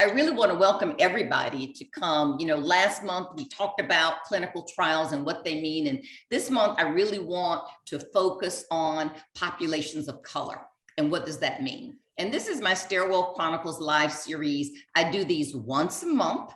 I really want to welcome everybody to come. Last month we talked about clinical trials and what they mean. And this month I really want to focus on populations of color. And what does that mean? And this is my Stairwell Chronicles live series. I do these once a month,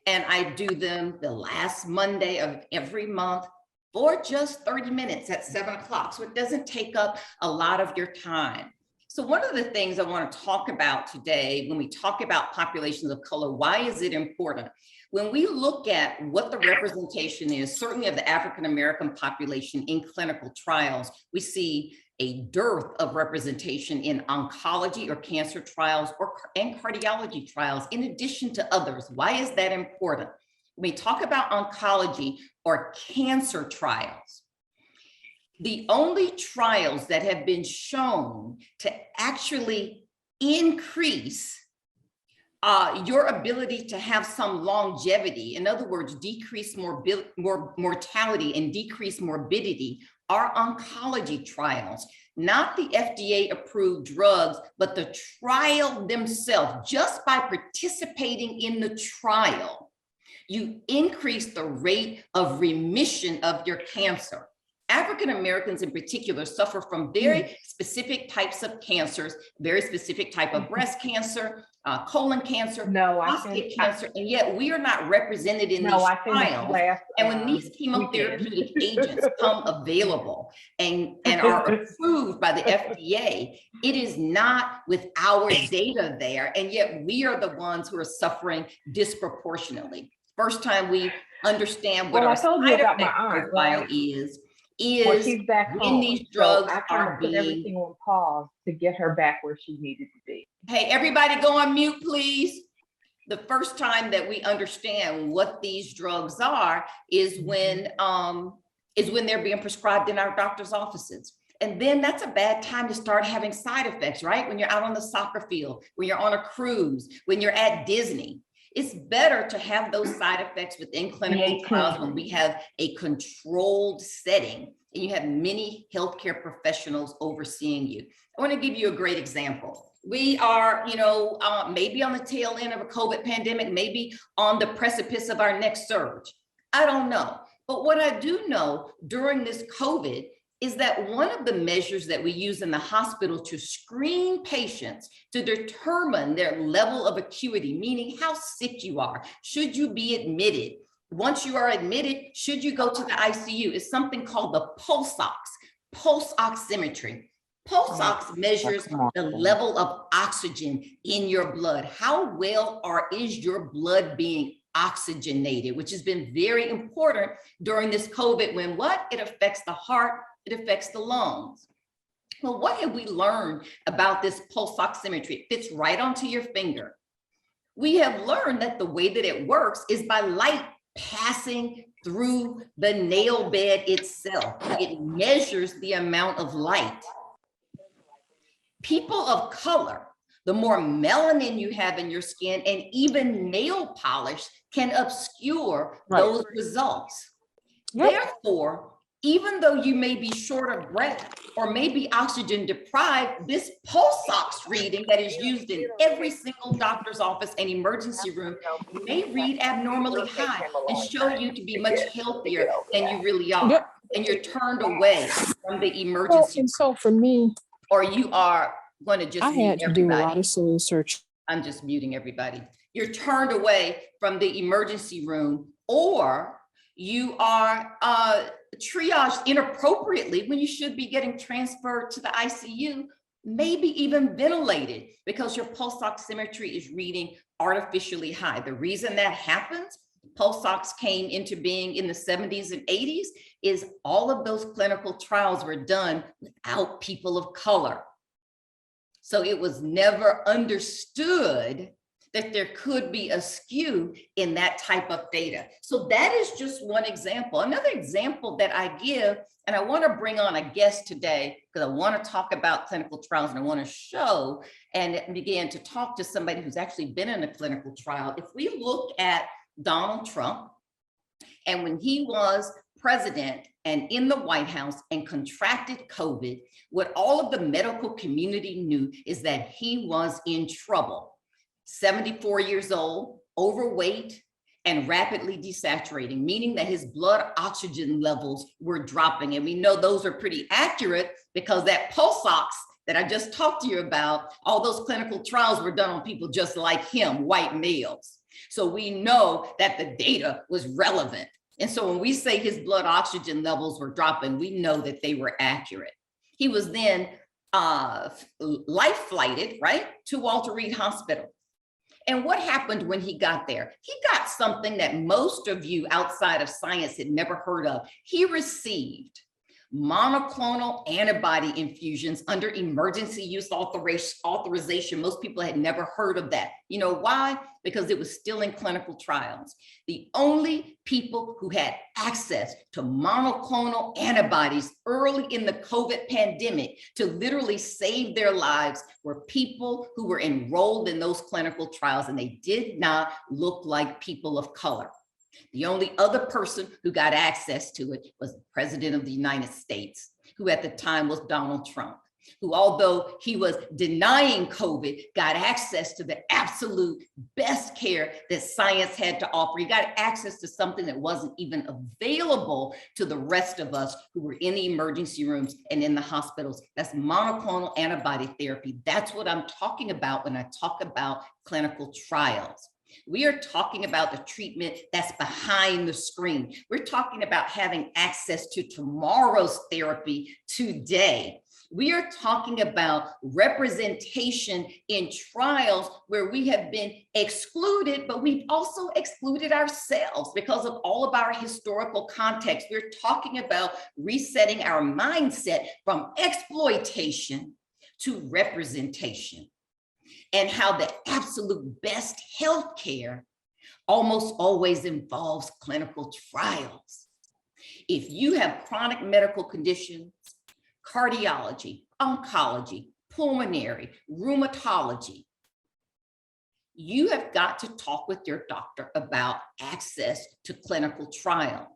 and I do them the last Monday of every month for just 30 minutes at 7 o'clock. So it doesn't take up a lot of your time. So one of the things I want to talk about today, when we talk about populations of color, why is it important? When we look at what the representation is, certainly of the African-American population in clinical trials, we see a dearth of representation in oncology or cancer trials and cardiology trials, in addition to others. Why is that important? When we talk about oncology or cancer trials, the only trials that have been shown to actually increase your ability to have some longevity, in other words, decrease mortality and decrease morbidity, are oncology trials, not the FDA approved drugs, but the trial themselves. Just by participating in the trial, you increase the rate of remission of your cancer. African Americans in particular suffer from very specific types of cancers, very specific type of breast cancer, colon cancer, prostate cancer, and yet we are not represented in these trials. And when these chemotherapeutic agents come available and are approved by the FDA, it is not with our data there, and yet we are the ones who are suffering disproportionately. First time we understand what our side effect profile is she's back when home. These drugs so I are put being everything on pause to get her back where she needed to be. Hey, everybody go on mute, please. The first time that we understand what these drugs are is when they're being prescribed in our doctor's offices. And then that's a bad time to start having side effects, right? When you're out on the soccer field, when you're on a cruise, when you're at Disney. It's better to have those side effects within clinical trials when we have a controlled setting and you have many healthcare professionals overseeing you. I want to give you a great example. We are, maybe on the tail end of a COVID pandemic, maybe on the precipice of our next surge. I don't know. But what I do know during this COVID is that one of the measures that we use in the hospital to screen patients to determine their level of acuity, meaning how sick you are, should you be admitted? Once you are admitted, should you go to the ICU? Is something called the pulse oximetry. Pulse ox measures the level of oxygen in your blood. How well is your blood being oxygenated, which has been very important during this COVID when it affects the heart, it affects the lungs. Well, what have we learned about this pulse oximetry? It fits right onto your finger. We have learned that the way that it works is by light passing through the nail bed itself. It measures the amount of light. People of color, the more melanin you have in your skin, and even nail polish can obscure those results. Therefore, even though you may be short of breath or maybe oxygen deprived, this pulse ox reading that is used in every single doctor's office and emergency room may read abnormally high and show you to be much healthier than you really are. And you're turned away from the emergency room. And so for me, or you are going to just I had to do a lot of soul search. I'm just muting everybody. You're turned away from the emergency room, or you are triaged inappropriately when you should be getting transferred to the ICU, maybe even ventilated because your pulse oximetry is reading artificially high. The reason that happens, pulse ox came into being in the 70s and 80s, is all of those clinical trials were done without people of color. So it was never understood that there could be a skew in that type of data. So that is just one example. Another example that I give, and I want to bring on a guest today because I want to talk about clinical trials and I want to show and begin to talk to somebody who's actually been in a clinical trial. If we look at Donald Trump, and when he was president and in the White House and contracted COVID, what all of the medical community knew is that he was in trouble. 74 years old, overweight, and rapidly desaturating, meaning that his blood oxygen levels were dropping. And we know those are pretty accurate because that pulse ox that I just talked to you about, all those clinical trials were done on people just like him, white males. So we know that the data was relevant. And so when we say his blood oxygen levels were dropping, we know that they were accurate. He was then life flighted, right, to Walter Reed Hospital. And what happened when he got there? He got something that most of you outside of science had never heard of. He received monoclonal antibody infusions under emergency use authorization. Most people had never heard of that. You know why? Because it was still in clinical trials. The only people who had access to monoclonal antibodies early in the COVID pandemic to literally save their lives were people who were enrolled in those clinical trials, and they did not look like people of color. The only other person who got access to it was the President of the United States, who at the time was Donald Trump, who, although he was denying COVID, got access to the absolute best care that science had to offer. He got access to something that wasn't even available to the rest of us who were in the emergency rooms and in the hospitals. That's monoclonal antibody therapy. That's what I'm talking about when I talk about clinical trials. We are talking about the treatment that's behind the screen. We're talking about having access to tomorrow's therapy today. We are talking about representation in trials where we have been excluded, but we've also excluded ourselves because of all of our historical context. We're talking about resetting our mindset from exploitation to representation, and how the absolute best healthcare almost always involves clinical trials. If you have chronic medical conditions, cardiology, oncology, pulmonary, rheumatology, you have got to talk with your doctor about access to clinical trials.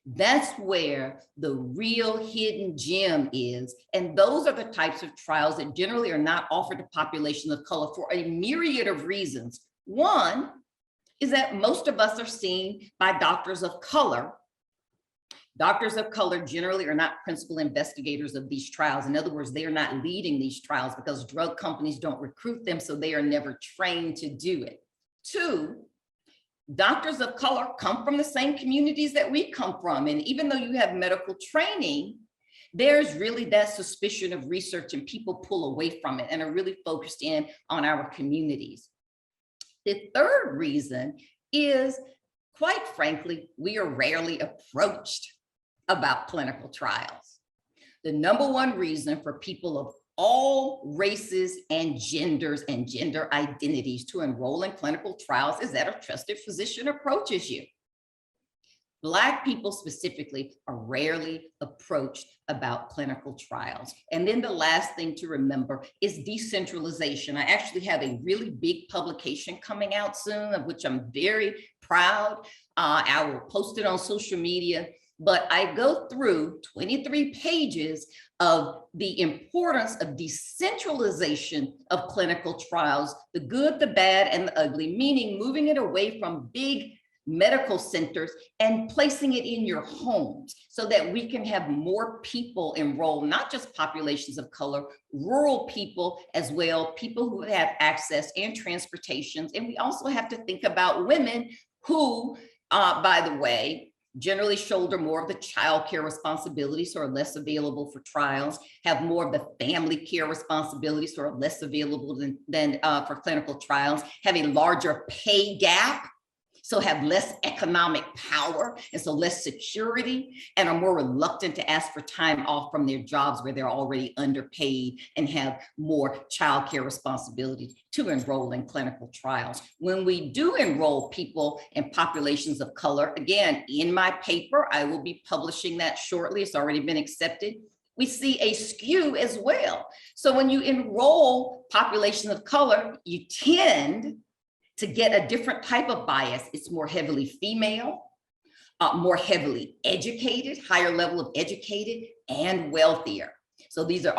That's where the real hidden gem is. And those are the types of trials that generally are not offered to populations of color for a myriad of reasons. One is that most of us are seen by doctors of color. Doctors of color generally are not principal investigators of these trials. In other words, they are not leading these trials because drug companies don't recruit them, so they are never trained to do it. Two, doctors of color come from the same communities that we come from. And even though you have medical training, there's really that suspicion of research, and people pull away from it and are really focused in on our communities. The third reason is, quite frankly, we are rarely approached about clinical trials. The number one reason for people of all races and genders and gender identities to enroll in clinical trials is that a trusted physician approaches you. Black people specifically are rarely approached about clinical trials. And then the last thing to remember is decentralization. I actually have a really big publication coming out soon, of which I'm very proud. I will post it on social media, but I go through 23 pages of the importance of decentralization of clinical trials, the good, the bad, and the ugly, meaning moving it away from big medical centers and placing it in your homes so that we can have more people enrolled, not just populations of color, rural people as well, people who have access and transportations. And we also have to think about women who, by the way, generally shoulder more of the child care responsibilities, so are less available for trials, have more of the family care responsibilities, so are less available than for clinical trials, have a larger pay gap, so have less economic power, and so less security, and are more reluctant to ask for time off from their jobs where they're already underpaid and have more childcare responsibilities to enroll in clinical trials. When we do enroll people in populations of color, again, in my paper, I will be publishing that shortly. It's already been accepted. We see a skew as well. So when you enroll populations of color, you tend to get a different type of bias. It's more heavily female, more heavily educated, higher level of educated, and wealthier. So these are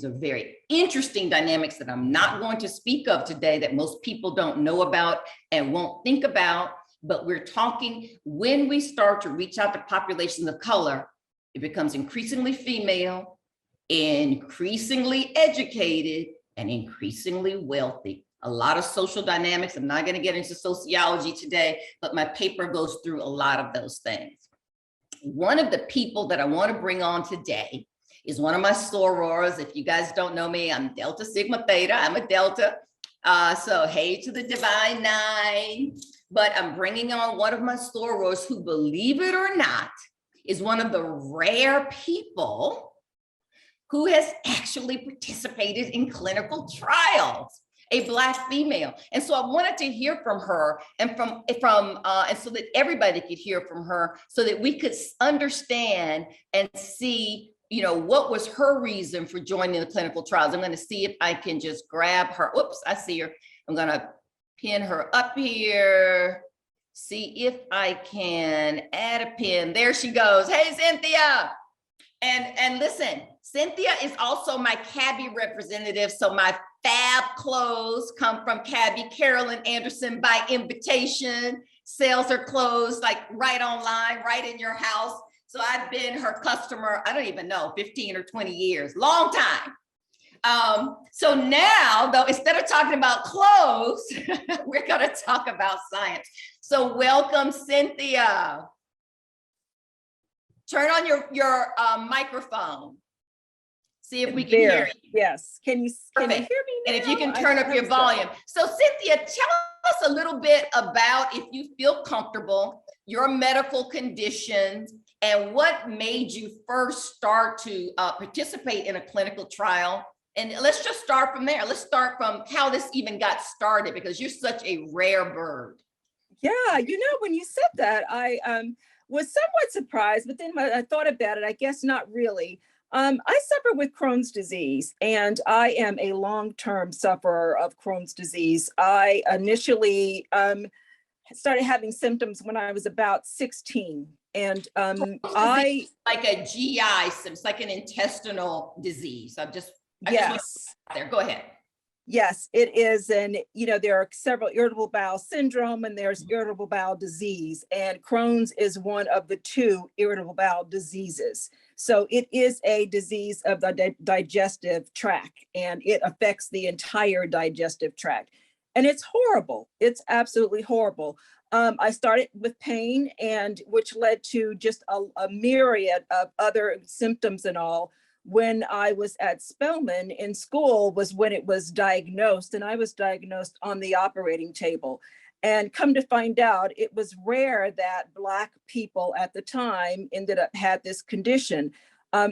very interesting dynamics that I'm not going to speak of today that most people don't know about and won't think about. But we're talking when we start to reach out to populations of color, it becomes increasingly female, increasingly educated, and increasingly wealthy. A lot of social dynamics. I'm not going to get into sociology today, but my paper goes through a lot of those things. One of the people that I want to bring on today is one of my sorors. If you guys don't know me, I'm Delta Sigma Theta. I'm a Delta. So hey to the Divine Nine. But I'm bringing on one of my sorors who, believe it or not, is one of the rare people who has actually participated in clinical trials, a Black female. And so I wanted to hear from her and and so that everybody could hear from her so that we could understand and see, you know, what was her reason for joining the clinical trials. I'm going to see if I can just grab her. Oops, I see her. I'm going to pin her up here. See if I can add a pin. There she goes. Hey, Cynthia. And listen, Cynthia is also my Cabby representative. So my fab clothes come from Cabby. Carolyn Anderson by invitation sells her clothes like right online, right in your house. So I've been her customer, I don't even know, 15 or 20 years, long time. So now, though, instead of talking about clothes, we're going to talk about science. So welcome, Cynthia. Turn on your microphone. See if we can hear you. Yes. Can you hear me now? And if you can turn up your volume. So Cynthia, tell us a little bit about, if you feel comfortable, your medical conditions and what made you first start to participate in a clinical trial. And let's just start from there. Let's start from how this even got started, because you're such a rare bird. Yeah, you know, when you said that, I was somewhat surprised, but then I thought about it, I guess not really. I suffer with Crohn's disease, and I am a long-term sufferer of Crohn's disease. I initially started having symptoms when I was about 16. And like a GI, it's like an intestinal disease. Yes. There, go ahead. Yes, it is. And, you know, there are several irritable bowel syndrome and there's irritable bowel disease, and Crohn's is one of the two irritable bowel diseases. So it is a disease of the digestive tract, and it affects the entire digestive tract. And it's horrible. It's absolutely horrible. I started with pain, and which led to just a myriad of other symptoms and all. When I was at Spelman in school was when it was diagnosed, and I was diagnosed on the operating table. And come to find out, it was rare that Black people at the time had this condition.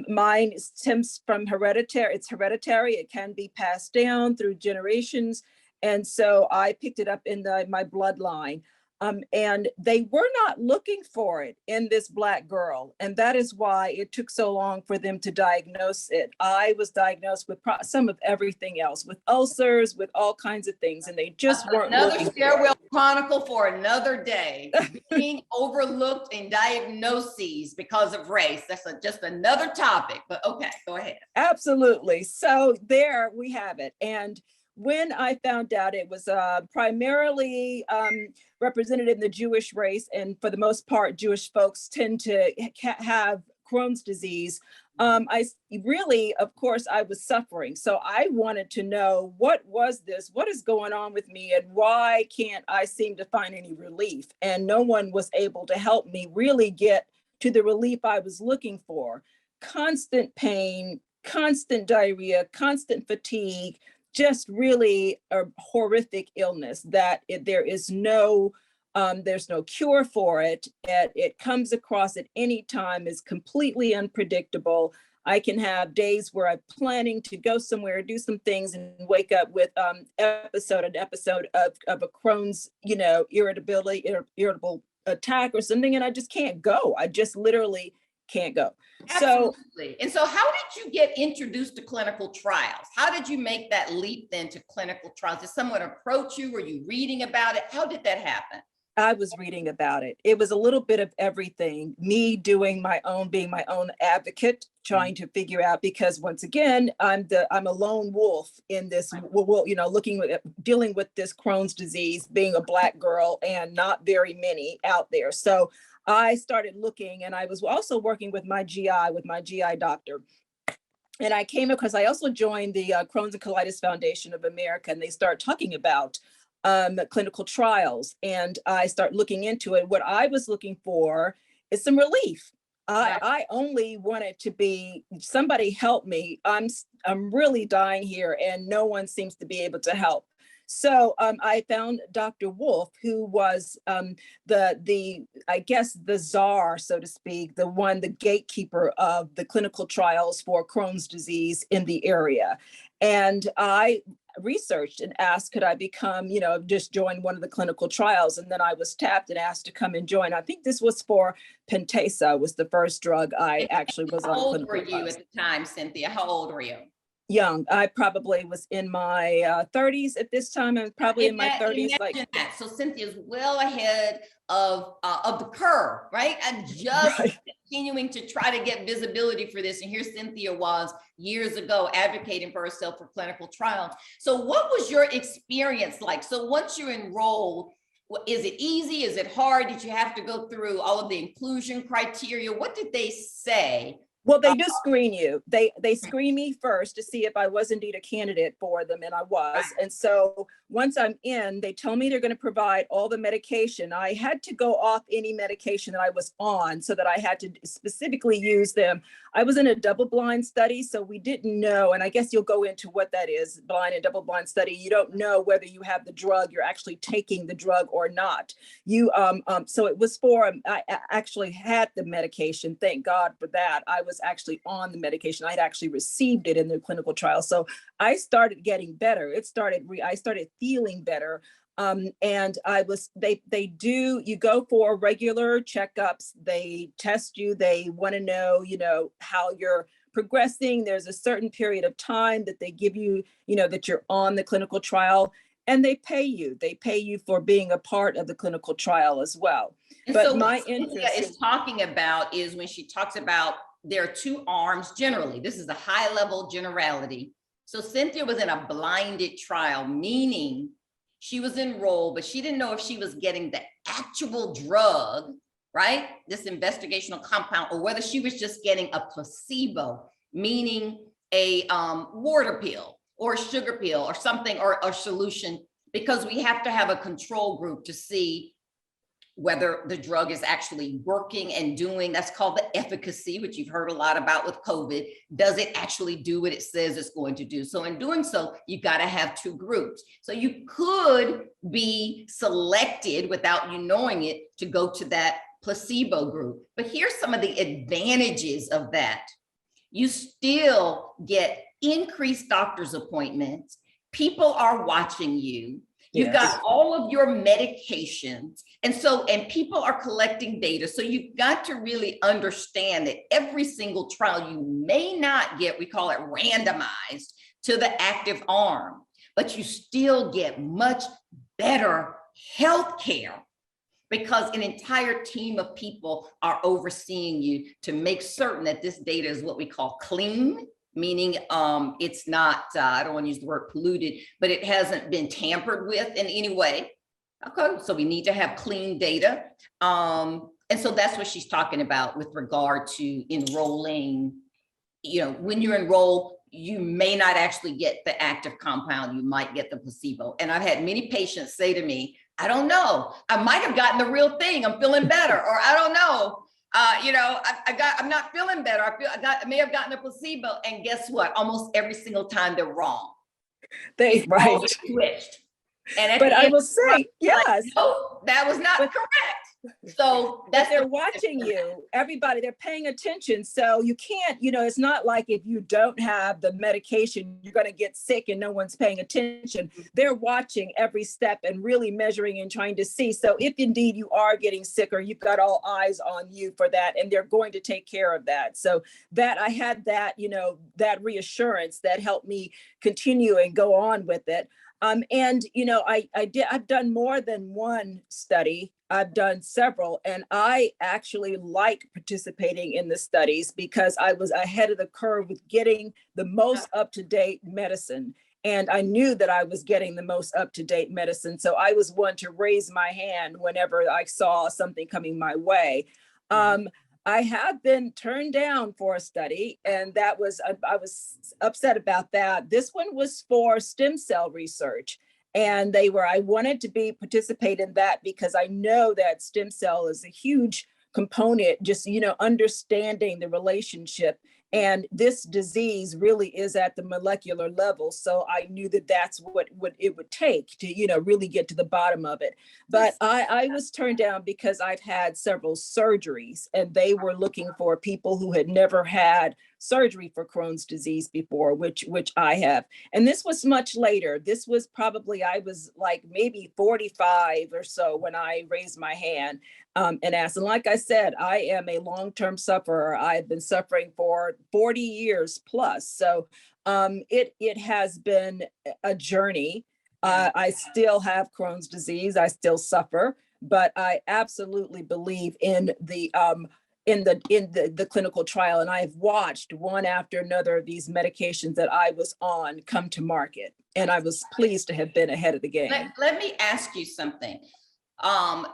Mine stems from hereditary. It's hereditary. It can be passed down through generations. And so I picked it up in my bloodline. And they were not looking for it in this Black girl. And that is why it took so long for them to diagnose it. I was diagnosed with some of everything else, with ulcers, with all kinds of things. And they just weren't another looking Stairwell Chronicle for another day. Being overlooked in diagnoses because of race. That's just another topic, but okay, go ahead. Absolutely. So there we have it. And when I found out it was primarily represented in the Jewish race, and for the most part, Jewish folks tend to have Crohn's disease, I really, of course, I was suffering. So I wanted to know, what was this? What is going on with me? And why can't I seem to find any relief? And no one was able to help me really get to the relief I was looking for. Constant pain, constant diarrhea, constant fatigue, just really a horrific illness that there's no cure for it. It comes across at any time, is completely unpredictable. I can have days where I'm planning to go somewhere, do some things, and wake up with an episode of a Crohn's, irritable attack or something, and I just can't go. I just literally can't go. Absolutely. And so how did you get introduced to clinical trials? How did you make that leap then to clinical trials? Did someone approach you? Were you reading about it? How did that happen? I was reading about it. It was a little bit of everything. Me doing my own, being my own advocate, trying to figure out, because once again, I'm a lone wolf in this, you know, dealing with this Crohn's disease, being a Black girl, and not very many out there. So I started looking, and I was also working with my GI doctor. And I came across, I also joined the Crohn's and Colitis Foundation of America, and they start talking about clinical trials. And I start looking into it. What I was looking for is some relief. I only wanted to be, somebody help me. I'm really dying here, and no one seems to be able to help. So I found Dr. Wolf, who was I guess the czar, so to speak, the gatekeeper of the clinical trials for Crohn's disease in the area. And I researched and asked, could I become, you know, just join one of the clinical trials? And then I was tapped and asked to come and join. I think this was for Pentasa, was the first drug I actually was on. How old were you at the time, Cynthia? How old were you? Young. I probably was in my 30s at this time, and probably in my 30s. Like that. So Cynthia's well ahead of the curve, right? And just continuing to try to get visibility for this. And here Cynthia was years ago advocating for herself for clinical trials. So what was your experience like? So once you enrolled, is it easy? Is it hard? Did you have to go through all of the inclusion criteria? What did they say? Well, they do screen you. They screen me first to see if I was indeed a candidate for them, and I was. And so once I'm in, they tell me they're going to provide all the medication. I had to go off any medication that I was on, so that I had to specifically use them. I was in a double-blind study, so we didn't know, and I guess you'll go into what that is, blind and double-blind study. You don't know whether you have the drug, you're actually taking the drug or not. So it was I actually had the medication. Thank God for that. I was actually on the medication. I'd actually received it in the clinical trial. So I started getting better. I started feeling better. And you go for regular checkups. They test you. They want to know, you know, how you're progressing. There's a certain period of time that they give you, you know, that you're on the clinical trial, and they pay you. They pay you for being a part of the clinical trial as well. And but so my what Cynthia is talking about is when she talks about there are two arms generally. This is a high level generality. So Cynthia was in a blinded trial, meaning she was enrolled, but she didn't know if she was getting the actual drug, right? This investigational compound, or whether she was just getting a placebo, meaning a water pill or a sugar pill or something, or a solution, because we have to have a control group to see whether the drug is actually working and doing, that's called the efficacy, which you've heard a lot about with COVID. Does it actually do what it says it's going to do? So in doing so, you got to have two groups. So you could be selected without you knowing it to go to that placebo group. But here's some of the advantages of that. You still get increased doctor's appointments. People are watching you. You've got all of your medications. And people are collecting data. So you've got to really understand that every single trial you may not get, we call it randomized to the active arm, but you still get much better health care because an entire team of people are overseeing you to make certain that this data is what we call clean, meaning it's not, I don't want to use the word polluted, but it hasn't been tampered with in any way. Okay, so we need to have clean data. And so that's what she's talking about with regard to enrolling. You know, when you enroll, you may not actually get the active compound, you might get the placebo. And I've had many patients say to me, I don't know, I might have gotten the real thing, I'm feeling better, or I don't know. I'm not feeling better. I may have gotten a placebo, and guess what? Almost every single time they're wrong. They right. Switched. And but I will say, yes, like, no, that was not correct. So that they're watching you, everybody, they're paying attention. So you can't, you know, it's not like if you don't have the medication, you're going to get sick and no one's paying attention. They're watching every step and really measuring and trying to see. So if indeed you are getting sicker, you've got all eyes on you for that, and they're going to take care of that. So that I had that, you know, that reassurance that helped me continue and go on with it. And, you know, I've done more than one study. I've done several, and I actually like participating in the studies because I was ahead of the curve with getting the most up-to-date medicine. And I knew that I was getting the most up-to-date medicine. So I was one to raise my hand whenever I saw something coming my way. I have been turned down for a study, and that was, I was upset about that. This one was for stem cell research. And I wanted to participate in that because I know that stem cell is a huge component, just, you know, understanding the relationship. And this disease really is at the molecular level. So I knew that that's what it would take to, you know, really get to the bottom of it. But I was turned down because I've had several surgeries, and they were looking for people who had never had surgery for Crohn's disease before, which I have. And this was much later. This was probably, I was like maybe 45 or so when I raised my hand and asked. And like I said, I am a long-term sufferer. I've been suffering for 40 years plus. So it has been a journey. I still have Crohn's disease. I still suffer, but I absolutely believe in the clinical trial. And I've watched one after another of these medications that I was on come to market. And I was pleased to have been ahead of the game. Let me ask you something.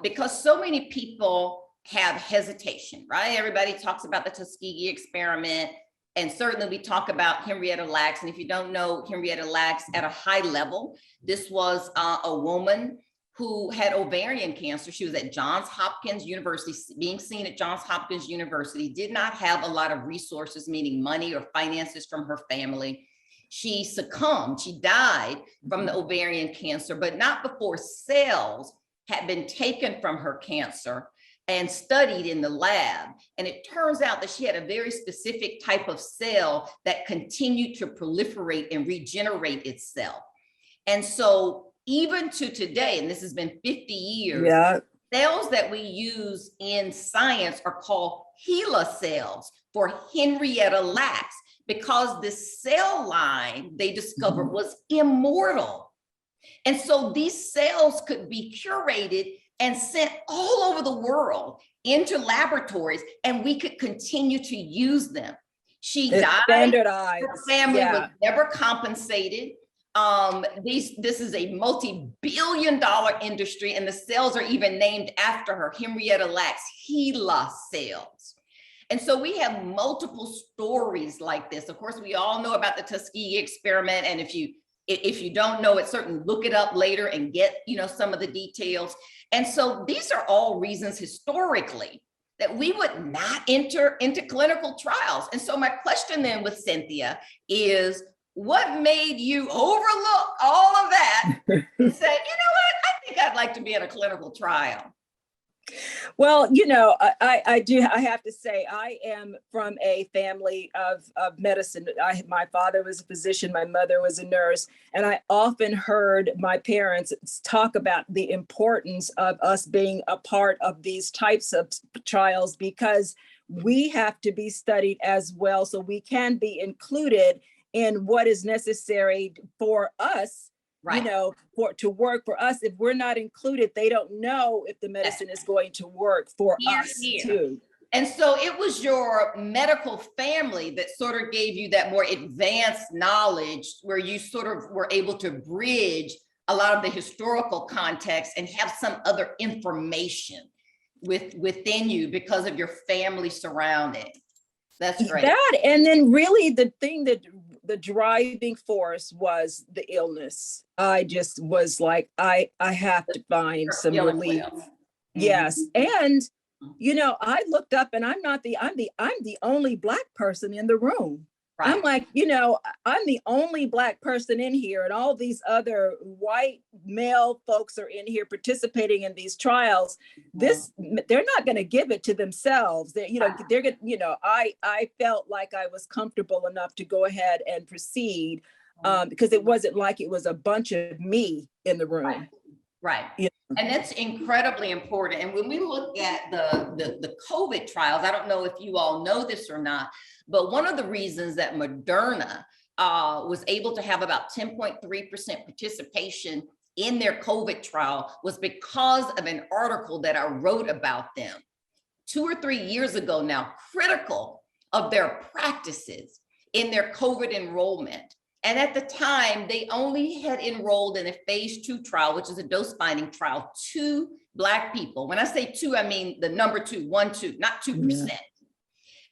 Because so many people have hesitation, right? Everybody talks about the Tuskegee experiment, and certainly we talk about Henrietta Lacks. And if you don't know Henrietta Lacks at a high level, this was a woman who had ovarian cancer. She was at Johns Hopkins University, being seen at Johns Hopkins University, did not have a lot of resources, meaning money or finances from her family. She succumbed, she died from the ovarian cancer, but not before cells had been taken from her cancer and studied in the lab. And it turns out that she had a very specific type of cell that continued to proliferate and regenerate itself. And so even to today, and this has been 50 years, cells that we use in science are called HeLa cells for Henrietta Lacks, because this cell line they discovered was immortal. And so these cells could be curated and sent all over the world into laboratories, and we could continue to use them. She died, standardized. her family was never compensated. This is a multi-billion-dollar industry, and the cells are even named after her, Henrietta Lacks HeLa cells. And so we have multiple stories like this. Of course, we all know about the Tuskegee experiment, and if you don't know it, certainly look it up later and get, you know, some of the details. And so these are all reasons historically that we would not enter into clinical trials. And so my question then with Cynthia is, what made you overlook all of that and say, you know what, I think I'd like to be in a clinical trial? Well, you know, I have to say, I am from a family of medicine. My father was a physician, my mother was a nurse, and I often heard my parents talk about the importance of us being a part of these types of trials, because we have to be studied as well, so we can be included in what is necessary for us. Right. You know, to work for us. If we're not included, they don't know if the medicine is going to work for us too. And so it was your medical family that sort of gave you that more advanced knowledge, where you sort of were able to bridge a lot of the historical context and have some other information within you because of your family surrounding. That's great. That, and then really the thing that the driving force was the illness. I just was like, I have to find some relief. Yes. And, you know, I looked up, and I'm the only Black person in the room. Right. I'm like, you know, I'm the only Black person in here, and all these other white male folks are in here participating in these trials. They're not going to give it to themselves. They're going to, you know, I felt like I was comfortable enough to go ahead and proceed because it wasn't like it was a bunch of me in the room. Right. Yeah. And that's incredibly important. And when we look at the COVID trials, I don't know if you all know this or not, but one of the reasons that Moderna was able to have about 10.3% participation in their COVID trial was because of an article that I wrote about them 2 or 3 years ago now, critical of their practices in their COVID enrollment. And at the time, they only had enrolled in a phase 2 trial, which is a dose finding trial, 2 Black people. When I say 2, I mean the number 2, 1, 2, not 2%. Yeah.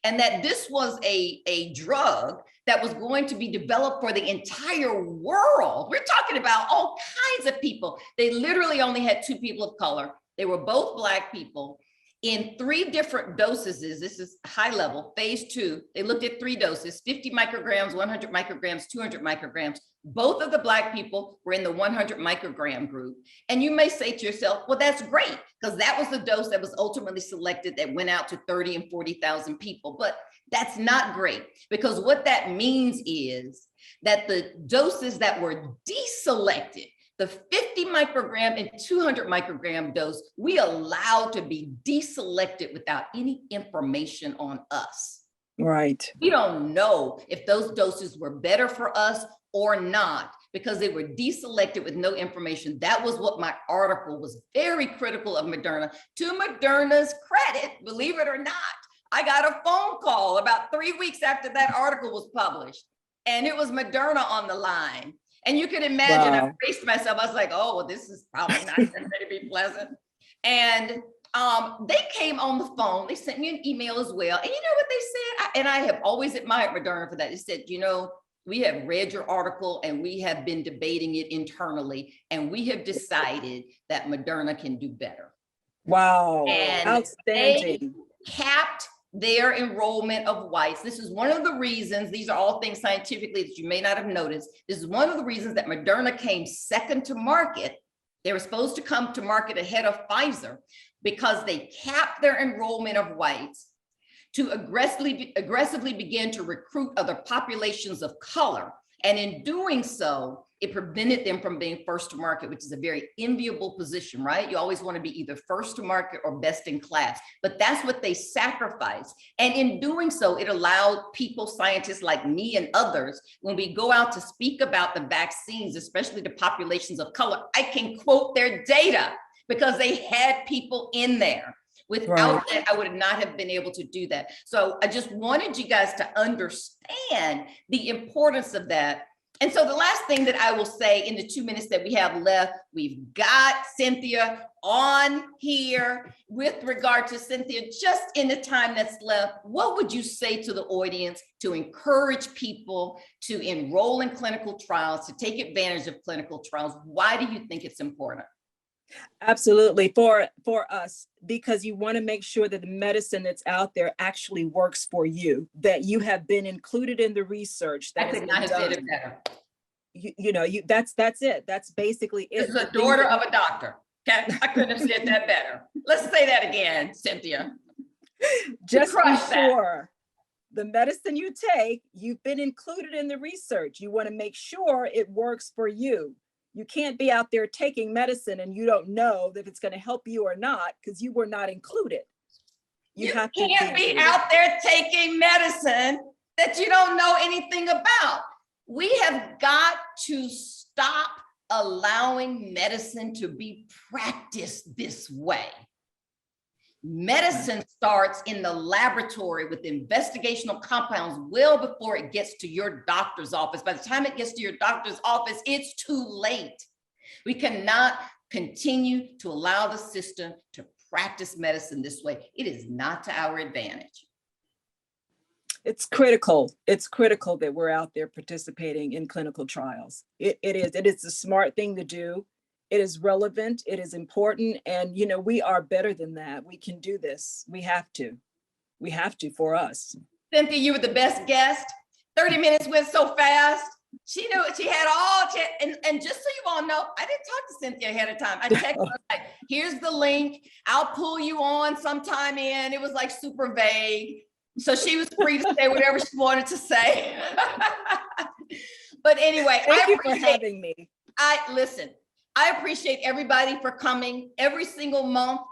And that this was a drug that was going to be developed for the entire world. We're talking about all kinds of people. They literally only had 2 people of color. They were both Black people in 3 different doses. This is high level, phase 2. They looked at 3 doses, 50 micrograms, 100 micrograms, 200 micrograms. Both of the Black people were in the 100 microgram group. And you may say to yourself, well, that's great, because that was the dose that was ultimately selected that went out to 30 and 40,000 people. But that's not great, because what that means is that the doses that were deselected, the 50 microgram and 200 microgram dose, we allowed to be deselected without any information on us. Right. We don't know if those doses were better for us or not, because they were deselected with no information. That was what my article was very critical of Moderna. To Moderna's credit, believe it or not, I got a phone call about 3 weeks after that article was published, and it was Moderna on the line. And you can imagine, wow. I braced myself. I was like, oh, well, this is probably not going to be pleasant. And they came on the phone. They sent me an email as well. And you know what they said? And I have always admired Moderna for that. They said, you know, we have read your article and we have been debating it internally, and we have decided that Moderna can do better. Wow. And outstanding. They capped their enrollment of whites. This is one of the reasons, these are all things scientifically that you may not have noticed. This is one of the reasons that Moderna came second to market. They were supposed to come to market ahead of Pfizer, because they capped their enrollment of whites to aggressively begin to recruit other populations of color. And in doing so, it prevented them from being first to market, which is a very enviable position, right? You always want to be either first to market or best in class, but that's what they sacrificed. And in doing so, it allowed people, scientists like me and others, when we go out to speak about the vaccines, especially the populations of color, I can quote their data because they had people in there. Without that, I would not have been able to do that. So I just wanted you guys to understand the importance of that. And so the last thing that I will say in the 2 minutes that we have left, we've got Cynthia on here. With regard to Cynthia, just in the time that's left, what would you say to the audience to encourage people to enroll in clinical trials, to take advantage of clinical trials? Why do you think it's important? Absolutely, for us, because you want to make sure that the medicine that's out there actually works for you, that you have been included in the research. That I could not have said it better. You know, that's it. That's basically it. This is a daughter of a doctor. Okay, I couldn't have said that better. Let's say that again, Cynthia. Just be sure the medicine you take, you've been included in the research. You want to make sure it works for you. You can't be out there taking medicine and you don't know that it's going to help you or not, because you were not included. You can't be out there taking medicine that you don't know anything about. We have got to stop allowing medicine to be practiced this way. Medicine starts in the laboratory with investigational compounds well before it gets to your doctor's office. By the time it gets to your doctor's office, it's too late. We cannot continue to allow the system to practice medicine this way. It is not to our advantage. It's critical. It's critical that we're out there participating in clinical trials. It is the smart thing to do. It is relevant, it is important, and you know, we are better than that. We can do this. We have to for us. Cynthia, you were the best guest. 30 minutes went so fast. She knew it. She had all, and just so you all know, I didn't talk to Cynthia ahead of time. I texted her like, here's the link. I'll pull you on sometime in. It was like super vague. So she was free to say whatever she wanted to say. But anyway, thank you for having me. Listen, I appreciate everybody for coming every single month.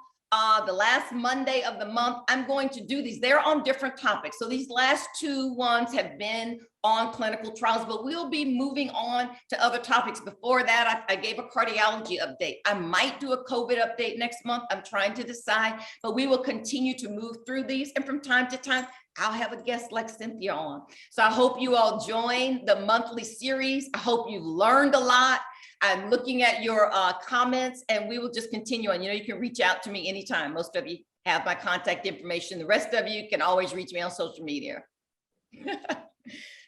the last Monday of the month, I'm going to do these. They're on different topics. So these last two ones have been on clinical trials, but we'll be moving on to other topics. Before that, I gave a cardiology update. I might do a COVID update next month. I'm trying to decide, but we will continue to move through these. And from time to time, I'll have a guest like Cynthia on. So I hope you all join the monthly series. I hope you learned a lot. I'm looking at your comments, and we will just continue on. You know, you can reach out to me anytime. Most of you have my contact information. The rest of you can always reach me on social media.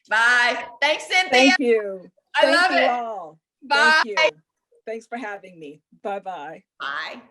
Bye. Thanks, Cynthia. Thank you. I love Thank you it. all. Bye. Thank you. Thanks for having me. Bye-bye. Bye.